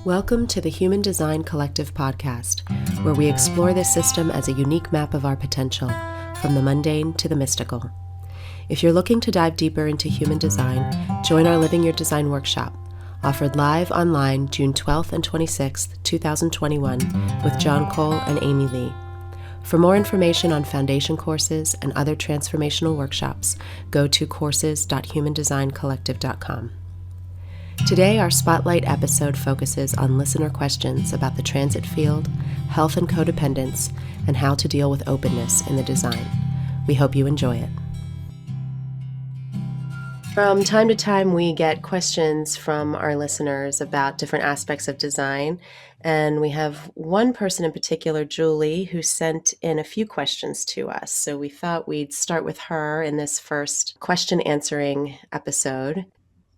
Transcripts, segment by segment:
Welcome to the Human Design Collective podcast, where we explore this system as a unique map of our potential, from the mundane to the mystical. If you're looking to dive deeper into human design, join our Living Your Design workshop, offered live online June 12th and 26th, 2021, with John Cole and Amy Lee. For more information on foundation courses and other transformational workshops, go to courses.humandesigncollective.com. Today, our Spotlight episode focuses on listener questions about the transit field, health and codependence, and how to deal with openness in the design. We hope you enjoy it. From time to time, we get questions from our listeners about different aspects of design, and we have one person in particular, Julie, who sent in a few questions to us. So we thought we'd start with her in this first question answering episode.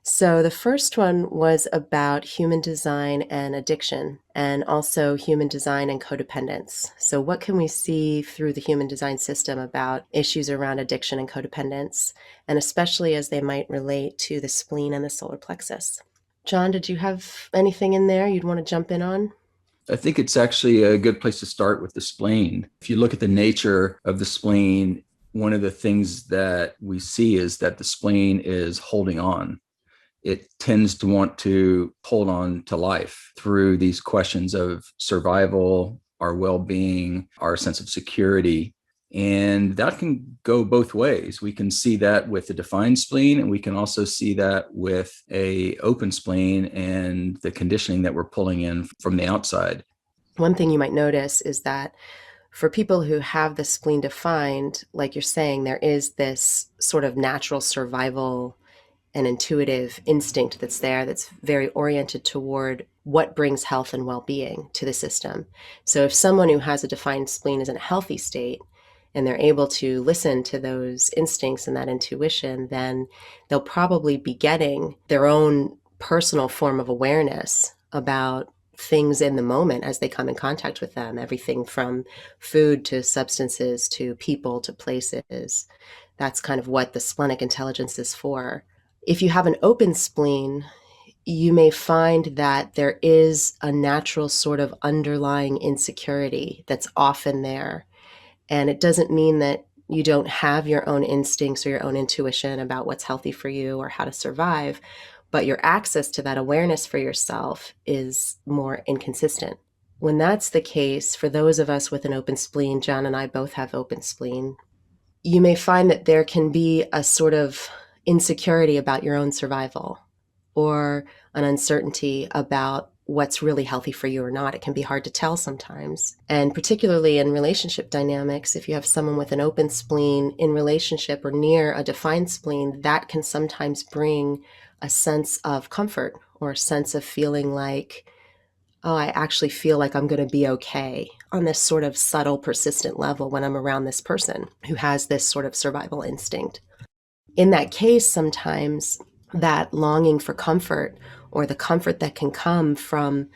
So the first one was about human design and addiction, and also human design and codependence. So what can we see through the human design system about issues around addiction and codependence, and especially as they might relate to the spleen and the solar plexus? John, did you have anything in there you'd want to jump in on? I think it's actually a good place to start with the spleen. If you look at the nature of the spleen, one of the things that we see is that the spleen is holding on. It tends to want to hold on to life through these questions of survival, our well-being, our sense of security. And that can go both ways. We can see that with a defined spleen, and we can also see that with an open spleen and the conditioning that we're pulling in from the outside. One thing you might notice is that for people who have the spleen defined, like you're saying, there is this sort of natural survival an intuitive instinct that's there that's very oriented toward what brings health and well-being to the system. So if someone who has a defined spleen is in a healthy state and they're able to listen to those instincts and that intuition, then they'll probably be getting their own personal form of awareness about things in the moment as they come in contact with them, everything from food to substances to people to places. That's kind of what the splenic intelligence is for. If you have an open spleen, you may find that there is a natural sort of underlying insecurity that's often there. And it doesn't mean that you don't have your own instincts or your own intuition about what's healthy for you or how to survive, but your access to that awareness for yourself is more inconsistent. When that's the case, for those of us with an open spleen, John and I both have open spleen, you may find that there can be a sort of insecurity about your own survival or an uncertainty about what's really healthy for you or not. It can be hard to tell sometimes. And particularly in relationship dynamics, if you have someone with an open spleen in relationship or near a defined spleen, that can sometimes bring a sense of comfort or a sense of feeling like, oh, I actually feel like I'm going to be okay on this sort of subtle, persistent level when I'm around this person who has this sort of survival instinct. In that case, sometimes that longing for comfort or the comfort that can come from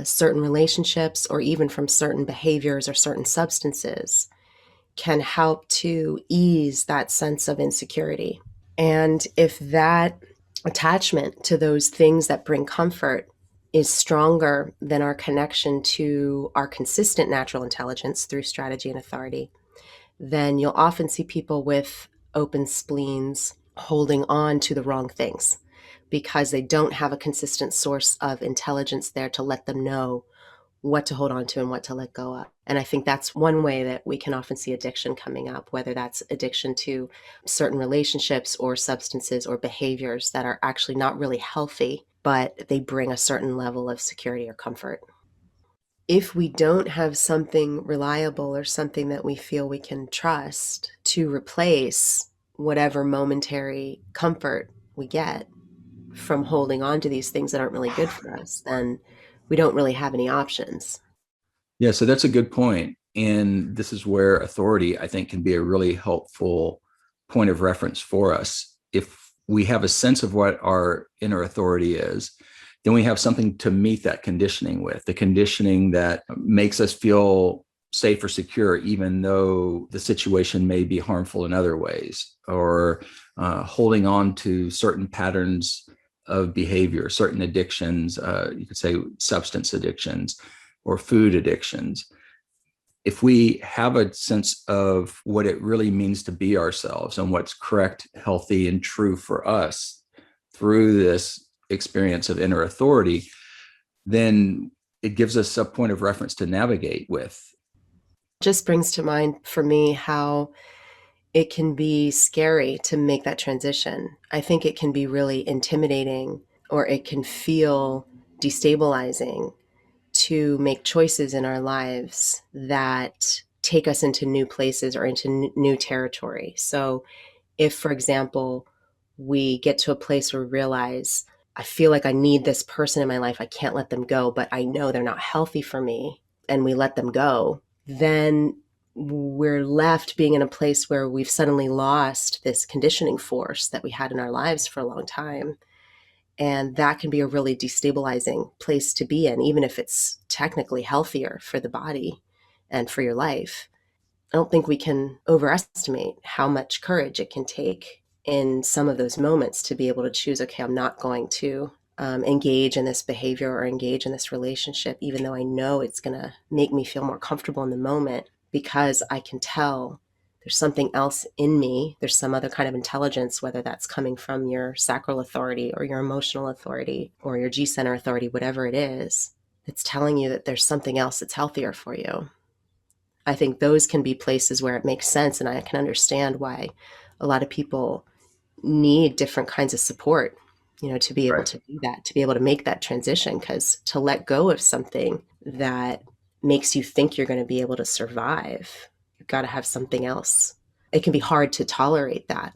certain relationships or even from certain behaviors or certain substances can help to ease that sense of insecurity. And if that attachment to those things that bring comfort is stronger than our connection to our consistent natural intelligence through strategy and authority, then you'll often see people with open spleens holding on to the wrong things because they don't have a consistent source of intelligence there to let them know what to hold on to and what to let go of. And I think that's one way that we can often see addiction coming up, whether that's addiction to certain relationships or substances or behaviors that are actually not really healthy, but they bring a certain level of security or comfort. If we don't have something reliable or something that we feel we can trust to replace whatever momentary comfort we get from holding on to these things that aren't really good for us, then we don't really have any options. Yeah, so that's a good point. And this is where authority, I think, can be a really helpful point of reference for us. If we have a sense of what our inner authority is, then we have something to meet that conditioning with, the conditioning that makes us feel safe or secure, even though the situation may be harmful in other ways, or holding on to certain patterns of behavior, certain addictions, you could say substance addictions or food addictions. If we have a sense of what it really means to be ourselves and what's correct, healthy, and true for us through this experience of inner authority, then it gives us a point of reference to navigate with. Just brings to mind for me how it can be scary to make that transition. I think it can be really intimidating, or it can feel destabilizing to make choices in our lives that take us into new places or into new territory. So, if, for example, we get to a place where we realize, I feel like I need this person in my life, I can't let them go, but I know they're not healthy for me, and we let them go, then we're left being in a place where we've suddenly lost this conditioning force that we had in our lives for a long time. And that can be a really destabilizing place to be in, even if it's technically healthier for the body and for your life. I don't think we can overestimate how much courage it can take in some of those moments to be able to choose, okay, I'm not going to engage in this behavior or engage in this relationship, even though I know it's going to make me feel more comfortable in the moment, because I can tell there's something else in me. There's some other kind of intelligence, whether that's coming from your sacral authority or your emotional authority or your G center authority, whatever it is, that's telling you that there's something else that's healthier for you. I think those can be places where it makes sense, and I can understand why a lot of people need different kinds of support, to be able Right. to do that, to be able to make that transition, because to let go of something that makes you think you're going to be able to survive, you've got to have something else. It can be hard to tolerate that,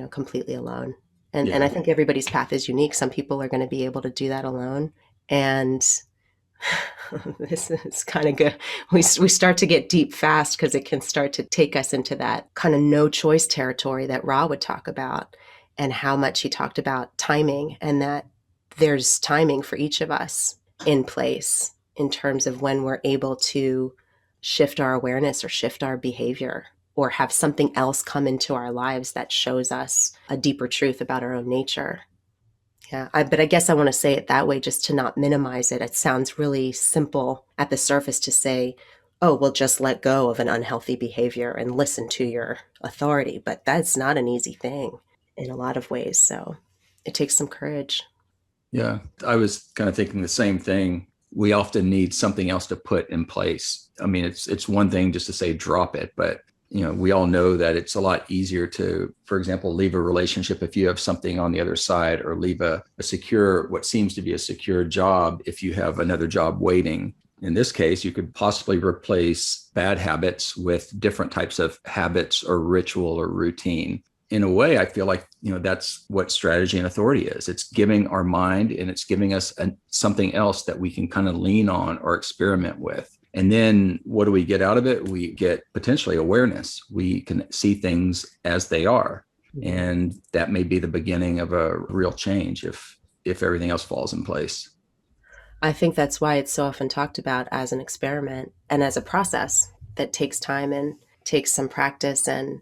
completely alone. And I Yeah. think everybody's path is unique. Some people are going to be able to do that alone. And this is kind of good. We start to get deep fast because it can start to take us into that kind of no choice territory that Ra would talk about, and how much he talked about timing, and that there's timing for each of us in place in terms of when we're able to shift our awareness or shift our behavior or have something else come into our lives that shows us a deeper truth about our own nature. Yeah, but I guess I want to say it that way just to not minimize it. It sounds really simple at the surface to say, oh, well, just let go of an unhealthy behavior and listen to your authority. But that's not an easy thing in a lot of ways. So it takes some courage. Yeah. I was kind of thinking the same thing. We often need something else to put in place. I mean, it's one thing just to say drop it, but we all know that it's a lot easier to, for example, leave a relationship if you have something on the other side, or leave a secure, what seems to be a secure job if you have another job waiting. In this case, you could possibly replace bad habits with different types of habits or ritual or routine. In a way, I feel like, that's what strategy and authority is. It's giving our mind, and it's giving us something else that we can kind of lean on or experiment with. And then what do we get out of it? We get potentially awareness. We can see things as they are. Mhm. And that may be the beginning of a real change if everything else falls in place. I think that's why it's so often talked about as an experiment and as a process that takes time and takes some practice, and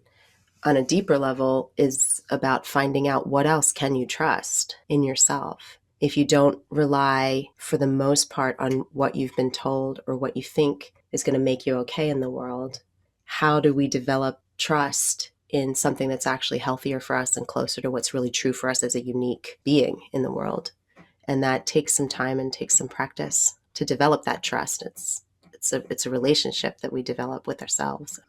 on a deeper level is about finding out what else can you trust in yourself. If you don't rely for the most part on what you've been told or what you think is going to make you okay in the world, how do we develop trust in something that's actually healthier for us and closer to what's really true for us as a unique being in the world? And that takes some time and takes some practice to develop that trust. It's a relationship that we develop with ourselves.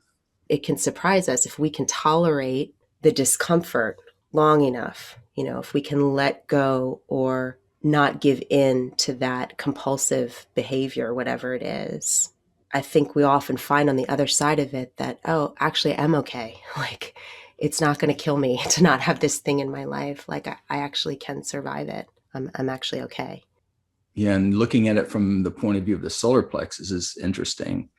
It can surprise us if we can tolerate the discomfort long enough, if we can let go or not give in to that compulsive behavior, whatever it is. I think we often find on the other side of it that, oh, actually, I'm okay. Like, it's not going to kill me to not have this thing in my life. Like, I actually can survive it. I'm actually okay. Yeah, and looking at it from the point of view of the solar plexus is interesting.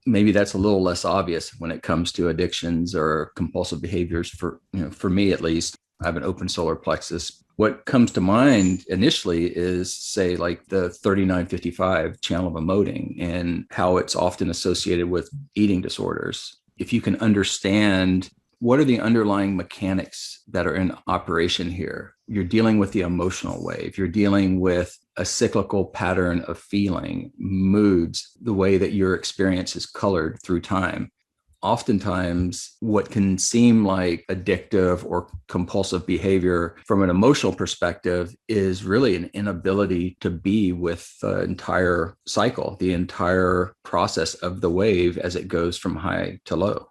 Maybe that's a little less obvious when it comes to addictions or compulsive behaviors. For me at least, I have an open solar plexus. What comes to mind initially is, say, like the 3955 channel of emoting and how it's often associated with eating disorders. If you can understand What are the underlying mechanics that are in operation here? You're dealing with the emotional wave. You're dealing with a cyclical pattern of feeling, moods, the way that your experience is colored through time. Oftentimes, what can seem like addictive or compulsive behavior from an emotional perspective is really an inability to be with the entire cycle, the entire process of the wave as it goes from high to low.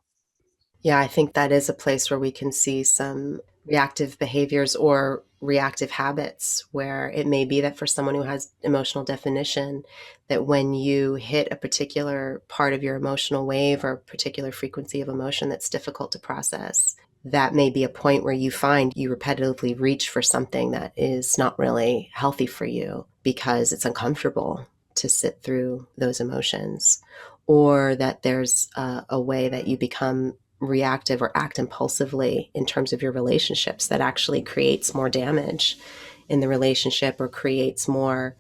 Yeah, I think that is a place where we can see some reactive behaviors or reactive habits where it may be that for someone who has emotional definition, that when you hit a particular part of your emotional wave or a particular frequency of emotion that's difficult to process, that may be a point where you find you repetitively reach for something that is not really healthy for you because it's uncomfortable to sit through those emotions, or that there's a way that you become reactive or act impulsively in terms of your relationships that actually creates more damage in the relationship or creates more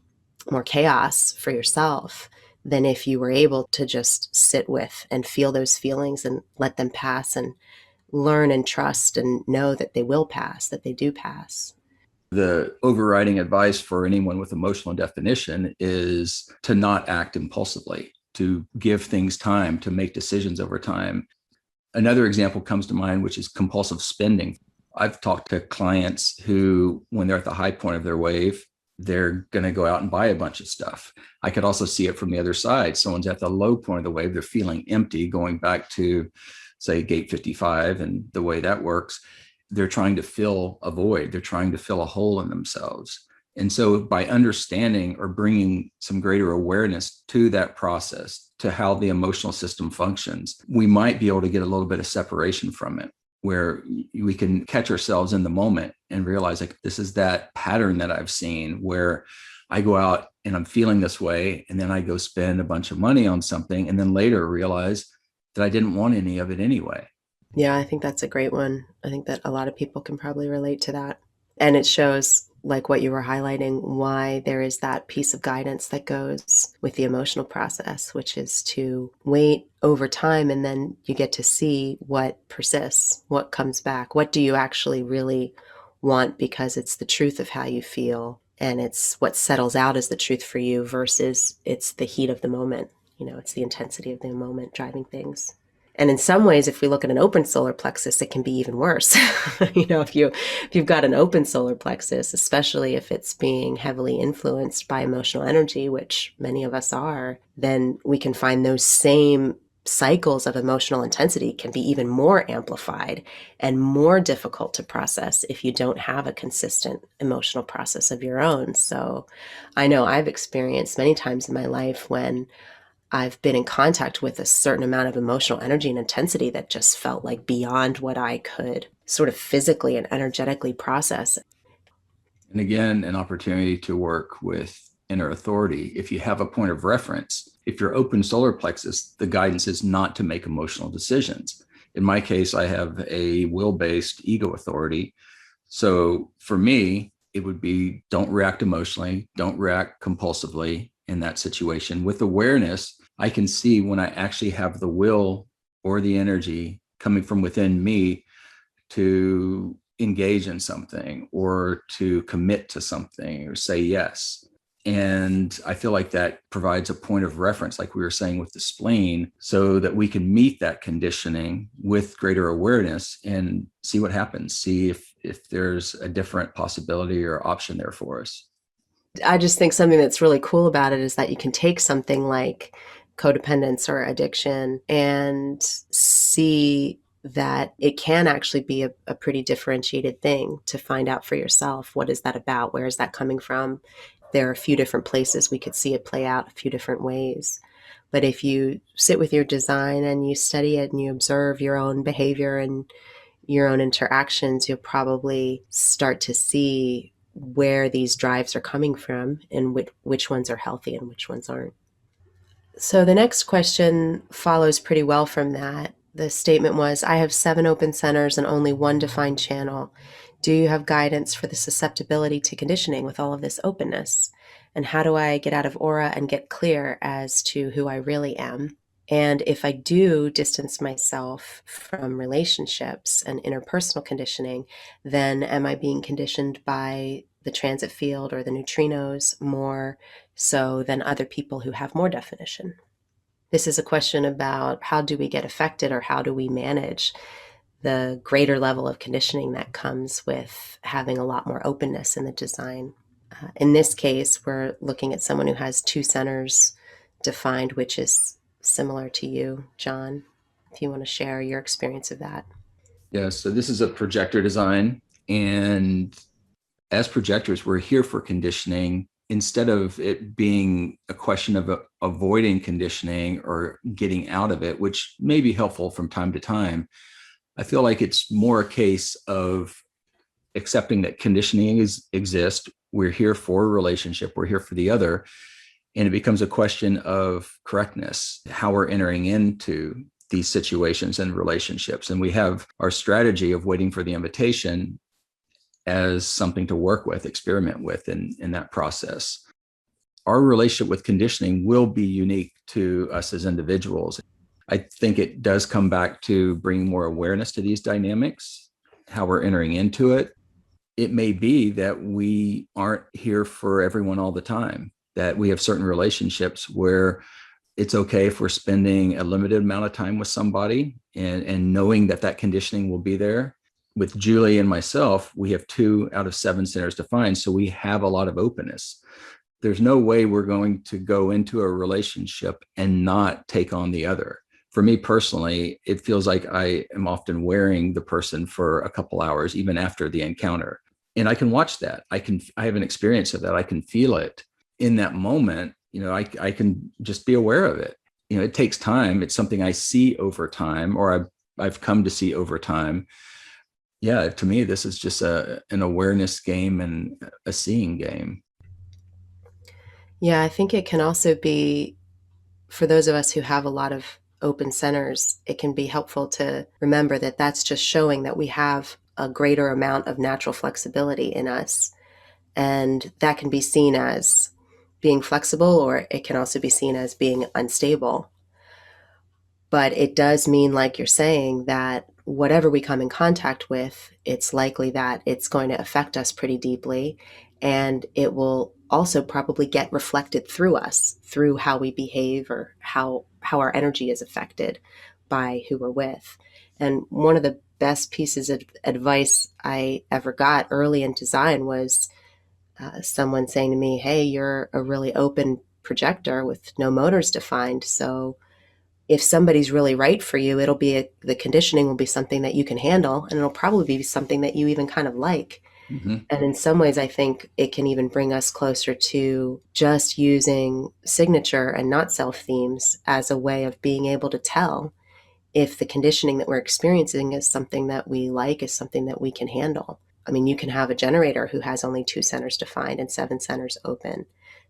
chaos for yourself than if you were able to just sit with and feel those feelings and let them pass and learn and trust and know that they will pass, that they do pass. The overriding advice for anyone with emotional definition is to not act impulsively, to give things time, to make decisions over time. Another example comes to mind, which is compulsive spending. I've talked to clients who, when they're at the high point of their wave, they're going to go out and buy a bunch of stuff. I could also see it from the other side. Someone's at the low point of the wave, they're feeling empty, going back to, say, gate 55 and the way that works. They're trying to fill a void, they're trying to fill a hole in themselves. And so, by understanding or bringing some greater awareness to that process, to how the emotional system functions, we might be able to get a little bit of separation from it, where we can catch ourselves in the moment and realize, like, this is that pattern that I've seen where I go out and I'm feeling this way, and then I go spend a bunch of money on something, and then later realize that I didn't want any of it anyway. Yeah, I think that's a great one. I think that a lot of people can probably relate to that. And it shows, like what you were highlighting, why there is that piece of guidance that goes with the emotional process, which is to wait over time and then you get to see what persists, what comes back, what do you actually really want because it's the truth of how you feel and it's what settles out as the truth for you versus it's the heat of the moment. You know, it's the intensity of the moment driving things. And in some ways, if we look at an open solar plexus, it can be even worse. You know, if you've got an open solar plexus, especially if it's being heavily influenced by emotional energy, which many of us are, then we can find those same cycles of emotional intensity can be even more amplified and more difficult to process if you don't have a consistent emotional process of your own. So I know I've experienced many times in my life when I've been in contact with a certain amount of emotional energy and intensity that just felt like beyond what I could sort of physically and energetically process. And again, an opportunity to work with inner authority. If you have a point of reference, if you're open solar plexus, the guidance is not to make emotional decisions. In my case, I have a will based ego authority. So for me, it would be don't react emotionally, don't react compulsively in that situation. With awareness, I can see when I actually have the will or the energy coming from within me to engage in something or to commit to something or say yes. And I feel like that provides a point of reference, like we were saying with the spleen, so that we can meet that conditioning with greater awareness and see what happens, see if there's a different possibility or option there for us. I just think something that's really cool about it is that you can take something like codependence or addiction and see that it can actually be a pretty differentiated thing to find out for yourself. What is that about? Where is that coming from? There are a few different places we could see it play out a few different ways. But if you sit with your design and you study it and you observe your own behavior and your own interactions, you'll probably start to see where these drives are coming from and which ones are healthy and which ones aren't. So the next question follows pretty well from that. The statement was, I have 7 open centers and only one defined channel. Do you have guidance for the susceptibility to conditioning with all of this openness? And how do I get out of aura and get clear as to who I really am? And if I do distance myself from relationships and interpersonal conditioning, then am I being conditioned by the transit field or the neutrinos more so than other people who have more definition? This is a question about how do we get affected or how do we manage the greater level of conditioning that comes with having a lot more openness in the design. In this case, we're looking at someone who has two centers defined, which is similar to you, John, if you want to share your experience of that. Yeah, so this is a projector design. And as projectors, we're here for conditioning instead of it being a question of avoiding conditioning or getting out of it, which may be helpful from time to time. I feel like it's more a case of accepting that conditioning exists. We're here for a relationship, we're here for the other. And it becomes a question of correctness, how we're entering into these situations and relationships. And we have our strategy of waiting for the invitation as something to work with, experiment with in that process. Our relationship with conditioning will be unique to us as individuals. I think it does come back to bringing more awareness to these dynamics, how we're entering into it. It may be that we aren't here for everyone all the time, that we have certain relationships where it's okay if we're spending a limited amount of time with somebody and knowing that that conditioning will be there. With Julie and myself, we have 2 out of 7 centers defined, so we have a lot of openness. There's no way we're going to go into a relationship and not take on the other. For me personally, it feels like I am often wearing the person for a couple hours, even after the encounter. And I can watch that. I have an experience of that. I can feel it in that moment. I can just be aware of it. It takes time. It's something I see over time, or I've come to see over time. Yeah, to me, this is just an awareness game and a seeing game. Yeah, I think it can also be, for those of us who have a lot of open centers, it can be helpful to remember that that's just showing that we have a greater amount of natural flexibility in us. And that can be seen as being flexible, or it can also be seen as being unstable. But it does mean, like you're saying, that whatever we come in contact with, it's likely that it's going to affect us pretty deeply. And it will also probably get reflected through us, through how we behave or how our energy is affected by who we're with. And one of the best pieces of advice I ever got early in design was someone saying to me, "Hey, you're a really open projector with no motors defined. So if somebody's really right for you, the conditioning will be something that you can handle, and it'll probably be something that you even kind of like." Mm-hmm. And in some ways, I think it can even bring us closer to just using signature and not self themes as a way of being able to tell if the conditioning that we're experiencing is something that we like, is something that we can handle. I mean, you can have a generator who has only 2 centers defined and 7 centers open.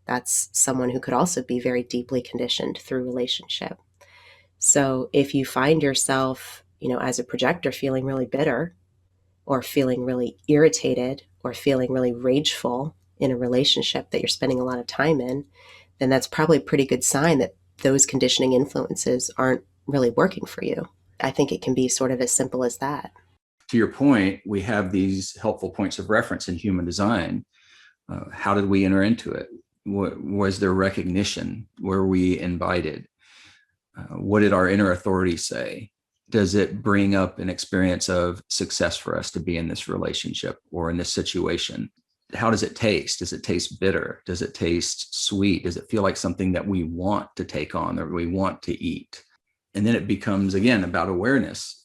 That's someone who could also be very deeply conditioned through relationship. So if you find yourself, as a projector feeling really bitter or feeling really irritated or feeling really rageful in a relationship that you're spending a lot of time in, then that's probably a pretty good sign that those conditioning influences aren't really working for you. I think it can be sort of as simple as that. To your point, we have these helpful points of reference in human design. How did we enter into it? Was there recognition? Were we invited? What did our inner authority say? Does it bring up an experience of success for us to be in this relationship or in this situation? How does it taste? Does it taste bitter? Does it taste sweet? Does it feel like something that we want to take on or we want to eat? And then it becomes, again, about awareness.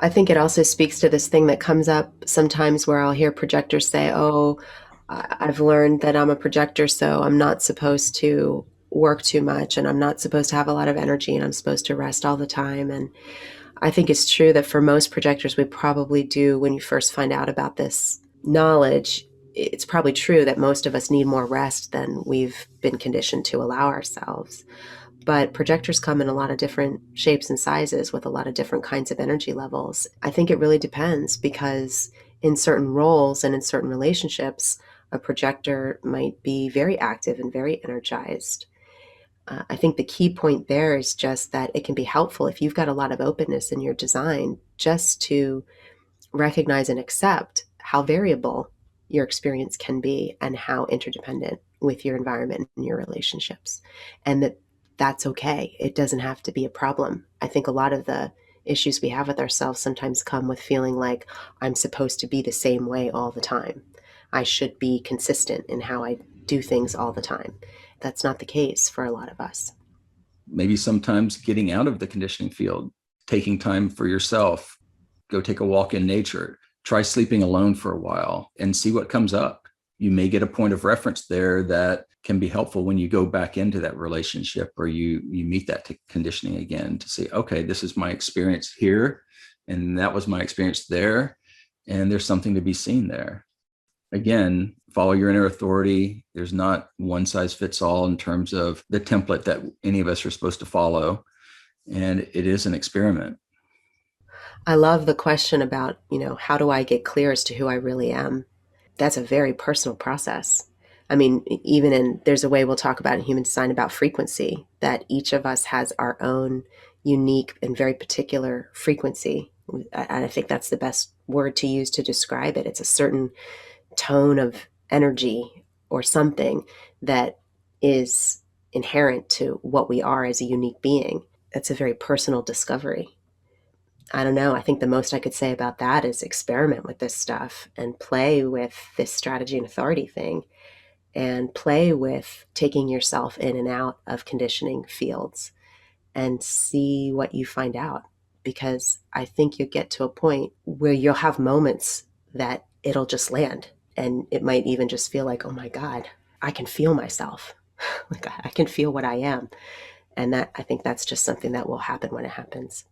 I think it also speaks to this thing that comes up sometimes where I'll hear projectors say, "Oh, I've learned that I'm a projector, so I'm not supposed to work too much and I'm not supposed to have a lot of energy and I'm supposed to rest all the time." And I think it's true that for most projectors, we probably do, when you first find out about this knowledge, it's probably true that most of us need more rest than we've been conditioned to allow ourselves. But projectors come in a lot of different shapes and sizes with a lot of different kinds of energy levels. I think it really depends because in certain roles and in certain relationships, a projector might be very active and very energized. I think the key point there is just that it can be helpful if you've got a lot of openness in your design, just to recognize and accept how variable your experience can be and how interdependent with your environment and your relationships. And that's okay. It doesn't have to be a problem. I think a lot of the issues we have with ourselves sometimes come with feeling like I'm supposed to be the same way all the time. I should be consistent in how I do things all the time. That's not the case for a lot of us. Maybe sometimes getting out of the conditioning field, taking time for yourself, go take a walk in nature, try sleeping alone for a while and see what comes up. You may get a point of reference there that can be helpful when you go back into that relationship or you meet that conditioning again, to say, okay, this is my experience here and that was my experience there, and there's something to be seen there. Again, follow your inner authority. There's not one size fits all in terms of the template that any of us are supposed to follow. And it is an experiment. I love the question about, how do I get clear as to who I really am? That's a very personal process. I mean, there's a way we'll talk about in human design about frequency, that each of us has our own unique and very particular frequency. And I think that's the best word to use to describe it. It's a certain tone of energy or something that is inherent to what we are as a unique being. That's a very personal discovery. I don't know. I think the most I could say about that is experiment with this stuff and play with this strategy and authority thing, and play with taking yourself in and out of conditioning fields and see what you find out. Because I think you'll get to a point where you'll have moments that it'll just land. And it might even just feel like, oh my God, I can feel myself. Like I can feel what I am. And I think that's just something that will happen when it happens.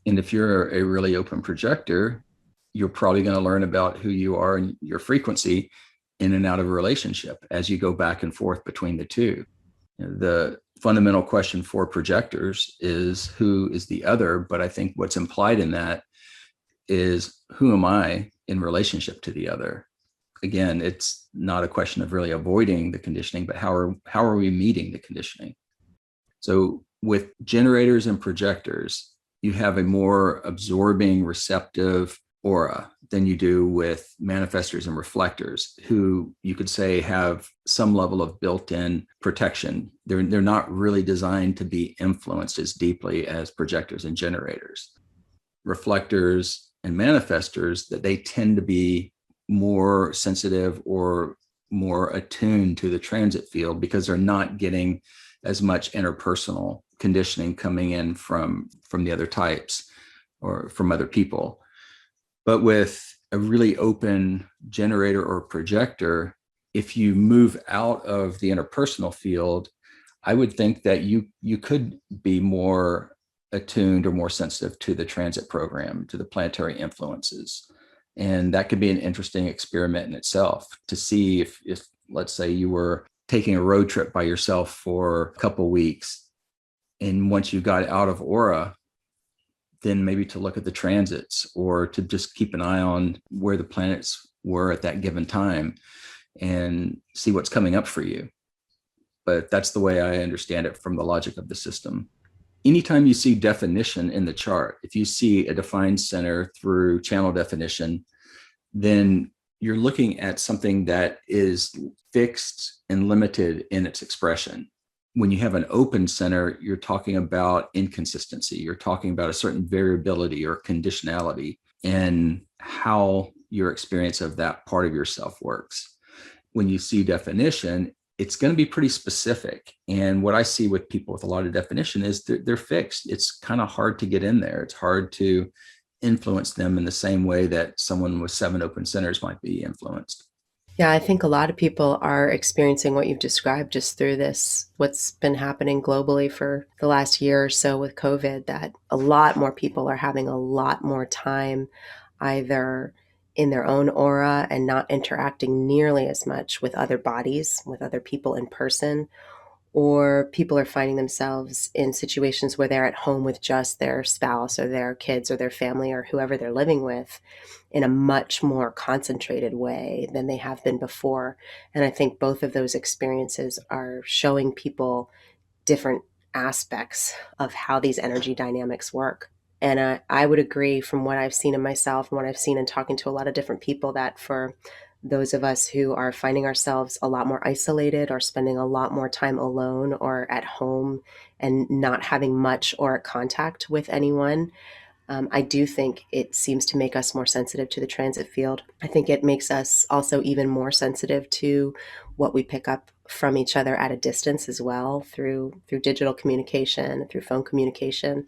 And if you're a really open projector, you're probably going to learn about who you are and your frequency in and out of a relationship as you go back and forth between the two. The fundamental question for projectors is who is the other, but I think what's implied in that is who am I in relationship to the other? Again, it's not a question of really avoiding the conditioning, but how are we meeting the conditioning? So with generators and projectors, you have a more absorbing, receptive aura than you do with manifestors and reflectors, who you could say have some level of built-in protection. They're not really designed to be influenced as deeply as projectors and generators. Reflectors and manifestors, that they tend to be more sensitive or more attuned to the transit field because they're not getting as much interpersonal conditioning coming in from the other types or from other people. But with a really open generator or projector, if you move out of the interpersonal field, I would think that you could be more attuned or more sensitive to the transit program, to the planetary influences. And that could be an interesting experiment in itself to see if let's say you were taking a road trip by yourself for a couple of weeks, and once you got out of aura, then maybe to look at the transits or to just keep an eye on where the planets were at that given time and see what's coming up for you. But that's the way I understand it from the logic of the system. Anytime you see definition in the chart, if you see a defined center through channel definition, then you're looking at something that is fixed and limited in its expression. When you have an open center, you're talking about inconsistency. You're talking about a certain variability or conditionality in how your experience of that part of yourself works. When you see definition, it's going to be pretty specific. And what I see with people with a lot of definition is they're fixed. It's kind of hard to get in there. It's hard to influence them in the same way that someone with 7 open centers might be influenced. Yeah, I think a lot of people are experiencing what you've described just through what's been happening globally for the last year or so with COVID, that a lot more people are having a lot more time either in their own aura and not interacting nearly as much with other bodies, with other people in person, or people are finding themselves in situations where they're at home with just their spouse or their kids or their family or whoever they're living with in a much more concentrated way than they have been before. And I think both of those experiences are showing people different aspects of how these energy dynamics work. And I would agree from what I've seen in myself and what I've seen in talking to a lot of different people that for those of us who are finding ourselves a lot more isolated or spending a lot more time alone or at home and not having much or contact with anyone, I do think it seems to make us more sensitive to the transit field. I think it makes us also even more sensitive to what we pick up from each other at a distance as well through digital communication, through phone communication.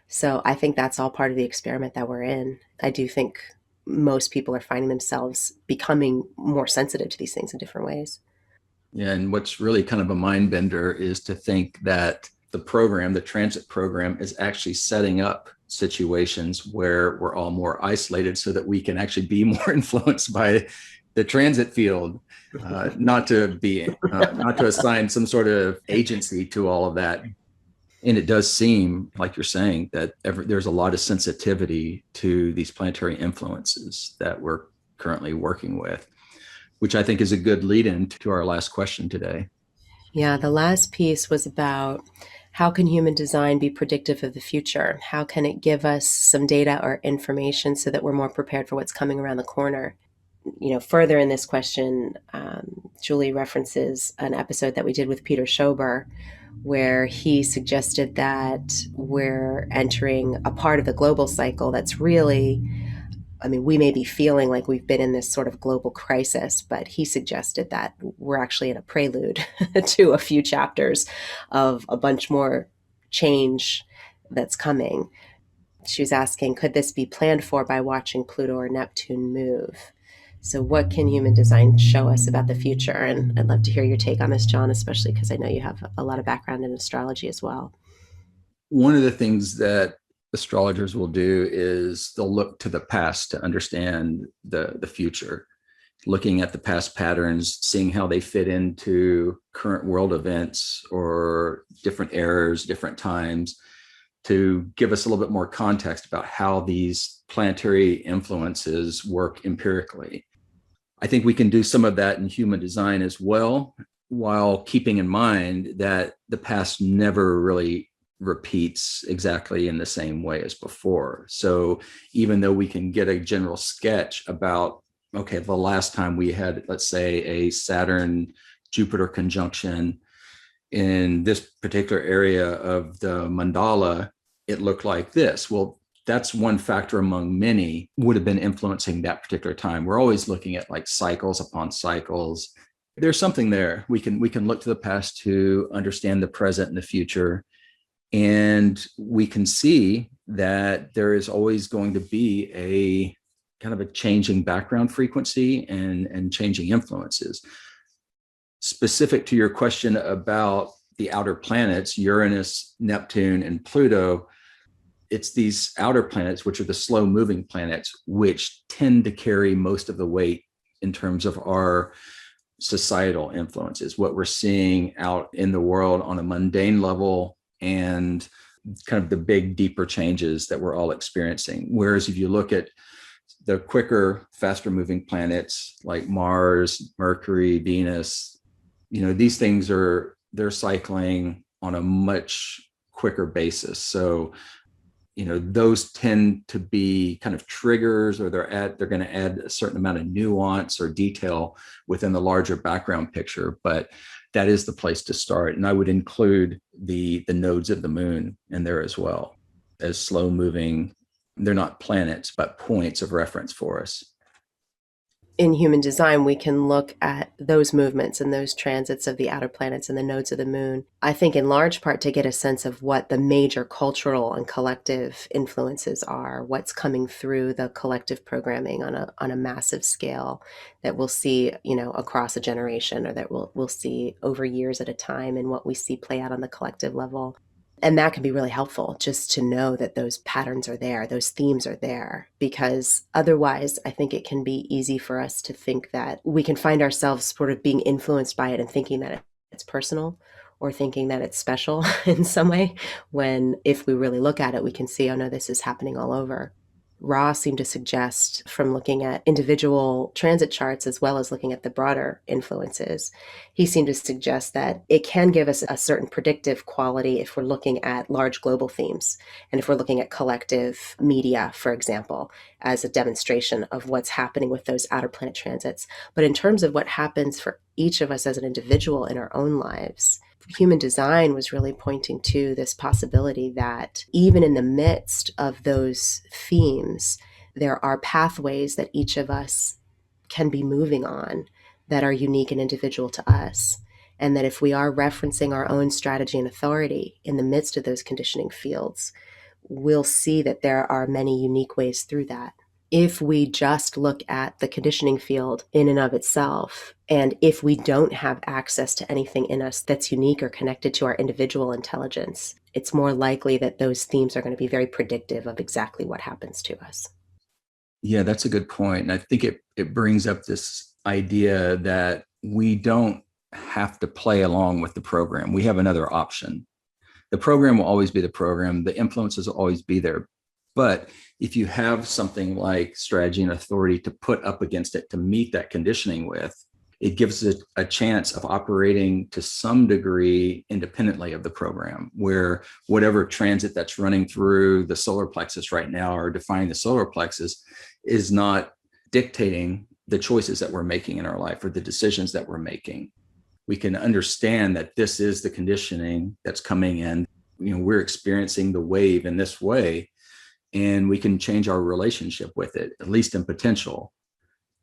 So I think that's all part of the experiment that we're in. I do think most people are finding themselves becoming more sensitive to these things in different ways. Yeah, and what's really kind of a mind bender is to think that the program, the transit program, is actually setting up situations where we're all more isolated so that we can actually be more influenced by the transit field, not to assign some sort of agency to all of that. And it does seem, like you're saying, that there's a lot of sensitivity to these planetary influences that we're currently working with, which I think is a good lead in to our last question today. Yeah, the last piece was about how can human design be predictive of the future? How can it give us some data or information so that we're more prepared for what's coming around the corner? Further in this question, Julie references an episode that we did with Peter Schober, where he suggested that we're entering a part of the global cycle that's really, I mean, we may be feeling like we've been in this sort of global crisis, but he suggested that we're actually in a prelude to a few chapters of a bunch more change that's coming. She was asking, could this be planned for by watching Pluto or Neptune move? So, what can human design show us about the future? And I'd love to hear your take on this, John, especially because I know you have a lot of background in astrology as well. One of the things that astrologers will do is they'll look to the past to understand the future, looking at the past patterns, seeing how they fit into current world events or different eras, different times, to give us a little bit more context about how these planetary influences work empirically. I think we can do some of that in human design as well, while keeping in mind that the past never really repeats exactly in the same way as before. So even though we can get a general sketch about, okay, the last time we had, let's say, a Saturn Jupiter conjunction in this particular area of the mandala, it looked like this. Well, that's one factor among many would have been influencing that particular time. We're always looking at like cycles upon cycles. There's something there. We can look to the past to understand the present and the future. And we can see that there is always going to be a kind of a changing background frequency and changing influences. Specific to your question about the outer planets, Uranus, Neptune, and Pluto, it's these outer planets, which are the slow moving planets, which tend to carry most of the weight in terms of our societal influences, what we're seeing out in the world on a mundane level and kind of the big, deeper changes that we're all experiencing. Whereas if you look at the quicker, faster moving planets like Mars, Mercury, Venus, these things they're cycling on a much quicker basis. So those tend to be kind of triggers, or they're going to add a certain amount of nuance or detail within the larger background picture. But that is the place to start. And I would include the nodes of the moon in there as well, as slow moving. They're not planets, but points of reference for us. In human design, we can look at those movements and those transits of the outer planets and the nodes of the moon, I think in large part to get a sense of what the major cultural and collective influences are, what's coming through the collective programming on a massive scale that we'll see, across a generation, or that we'll see over years at a time, and what we see play out on the collective level. And that can be really helpful, just to know that those patterns are there, those themes are there, because otherwise I think it can be easy for us to think that we can find ourselves sort of being influenced by it and thinking that it's personal, or thinking that it's special in some way, when if we really look at it, we can see, oh no, this is happening all over. Ra seemed to suggest, from looking at individual transit charts as well as looking at the broader influences, he seemed to suggest that it can give us a certain predictive quality if we're looking at large global themes and if we're looking at collective media, for example, as a demonstration of what's happening with those outer planet transits. But in terms of what happens for each of us as an individual in our own lives, human design was really pointing to this possibility that even in the midst of those themes, there are pathways that each of us can be moving on that are unique and individual to us. And that if we are referencing our own strategy and authority in the midst of those conditioning fields, we'll see that there are many unique ways through that. If we just look at the conditioning field in and of itself, and if we don't have access to anything in us that's unique or connected to our individual intelligence, it's more likely that those themes are going to be very predictive of exactly what happens to us. Yeah, that's a good point. And I think it brings up this idea that we don't have to play along with the program. We have another option. The program will always be the program. The influences will always be there. But if you have something like strategy and authority to put up against it to meet that conditioning with, it gives it a chance of operating to some degree independently of the program, where whatever transit that's running through the solar plexus right now or defining the solar plexus is not dictating the choices that we're making in our life or the decisions that we're making. We can understand that this is the conditioning that's coming in. We're experiencing the wave in this way, and we can change our relationship with it, at least in potential.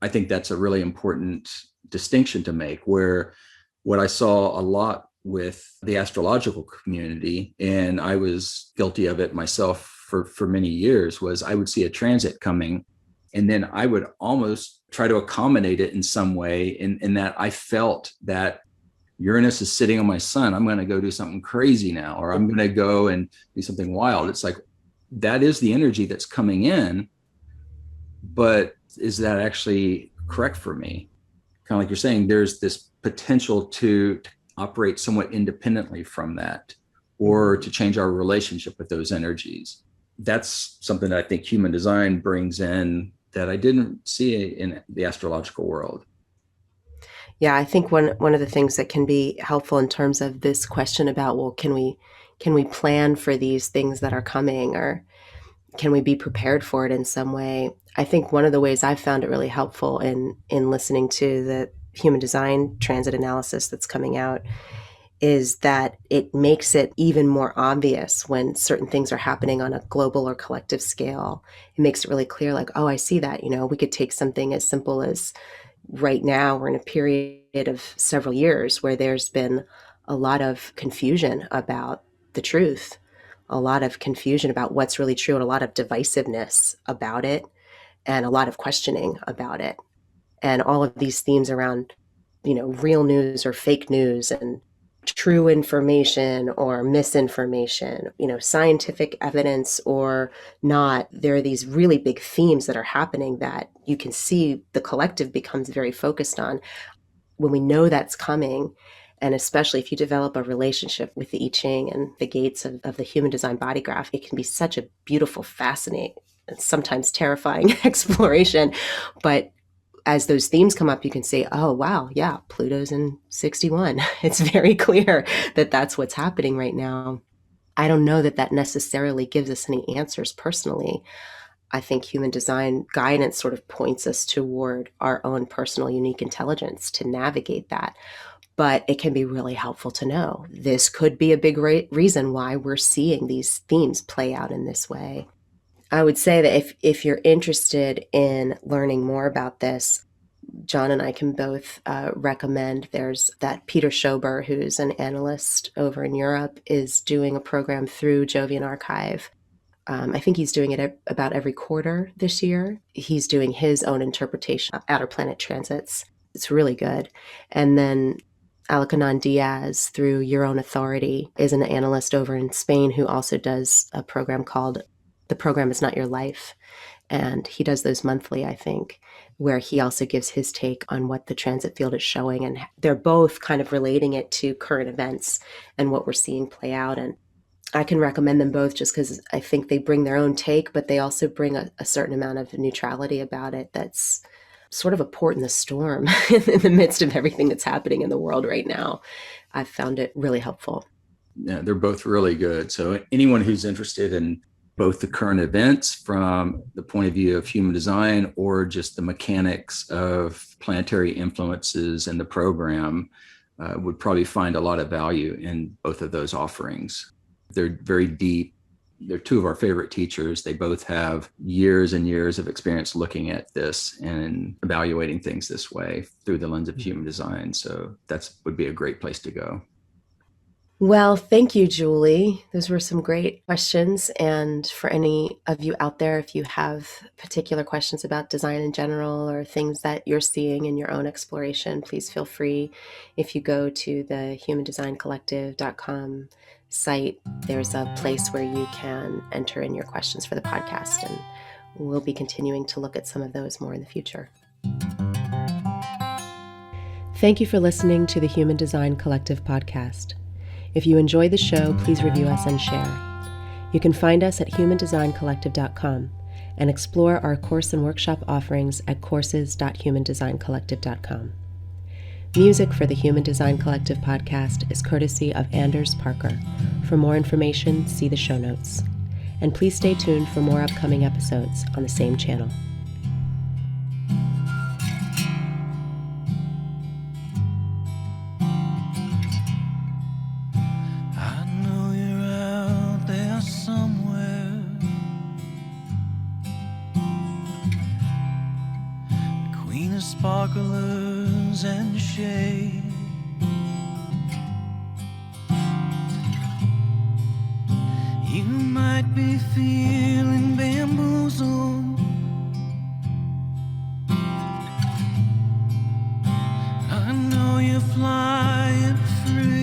I think that's a really important distinction to make, where what I saw a lot with the astrological community, and I was guilty of it myself for many years, was I would see a transit coming, and then I would almost try to accommodate it in some way, in that I felt that Uranus is sitting on my sun. I'm going to go do something crazy now, or I'm going to go and do something wild. It's like, that is the energy that's coming in, but is that actually correct for me? Kind of like you're saying, there's this potential to operate somewhat independently from that, or to change our relationship with those energies. That's something that I think human design brings in that I didn't see in the astrological world. Yeah, I think one of the things that can be helpful in terms of this question about, well, can we plan for these things that are coming, or can we be prepared for it in some way? I think one of the ways I've found it really helpful in listening to the human design transit analysis that's coming out is that it makes it even more obvious when certain things are happening on a global or collective scale. It makes it really clear, like, oh, I see that. We could take something as simple as right now we're in a period of several years where there's been a lot of confusion about the truth, a lot of confusion about what's really true, and a lot of divisiveness about it, and a lot of questioning about it. And all of these themes around, real news or fake news, and true information or misinformation, scientific evidence or not. There are these really big themes that are happening that you can see the collective becomes very focused on. When we know that's coming, and especially if you develop a relationship with the I Ching and the gates of the human design body graph, it can be such a beautiful, fascinating, and sometimes terrifying exploration. But as those themes come up, you can say, oh, wow, yeah, Pluto's in 61. It's very clear that that's what's happening right now. I don't know that that necessarily gives us any answers personally. I think human design guidance sort of points us toward our own personal unique intelligence to navigate that. But it can be really helpful to know this could be a big reason why we're seeing these themes play out in this way. I would say that if you're interested in learning more about this, John and I can both recommend. There's that Peter Schober, who's an analyst over in Europe, is doing a program through Jovian Archive. I think he's doing it about every quarter this year. He's doing his own interpretation of outer planet transits. It's really good. And then Alakanon Diaz, through Your Own Authority, is an analyst over in Spain who also does a program called The Program Is Not Your Life. And he does those monthly, I think, where he also gives his take on what the transit field is showing. And they're both kind of relating it to current events and what we're seeing play out. And I can recommend them both just because I think they bring their own take, but they also bring a certain amount of neutrality about it that's sort of a port in the storm in the midst of everything that's happening in the world right now. I've found it really helpful. Yeah, they're both really good. So anyone who's interested in both the current events from the point of view of human design or just the mechanics of planetary influences in the program would probably find a lot of value in both of those offerings. They're very deep. They're two of our favorite teachers. They both have years and years of experience looking at this and evaluating things this way through the lens of human design. So that would be a great place to go. Well, thank you, Julie. Those were some great questions. And for any of you out there, if you have particular questions about design in general or things that you're seeing in your own exploration, please feel free. If you go to the humandesigncollective.com site, there's a place where you can enter in your questions for the podcast. And we'll be continuing to look at some of those more in the future. Thank you for listening to the Human Design Collective podcast. If you enjoy the show, please review us and share. You can find us at humandesigncollective.com and explore our course and workshop offerings at courses.humandesigncollective.com. Music for the Human Design Collective podcast is courtesy of Anders Parker. For more information, see the show notes. And please stay tuned for more upcoming episodes on the same channel. Sparklers and shade, you might be feeling bamboozled. I know you're flying free.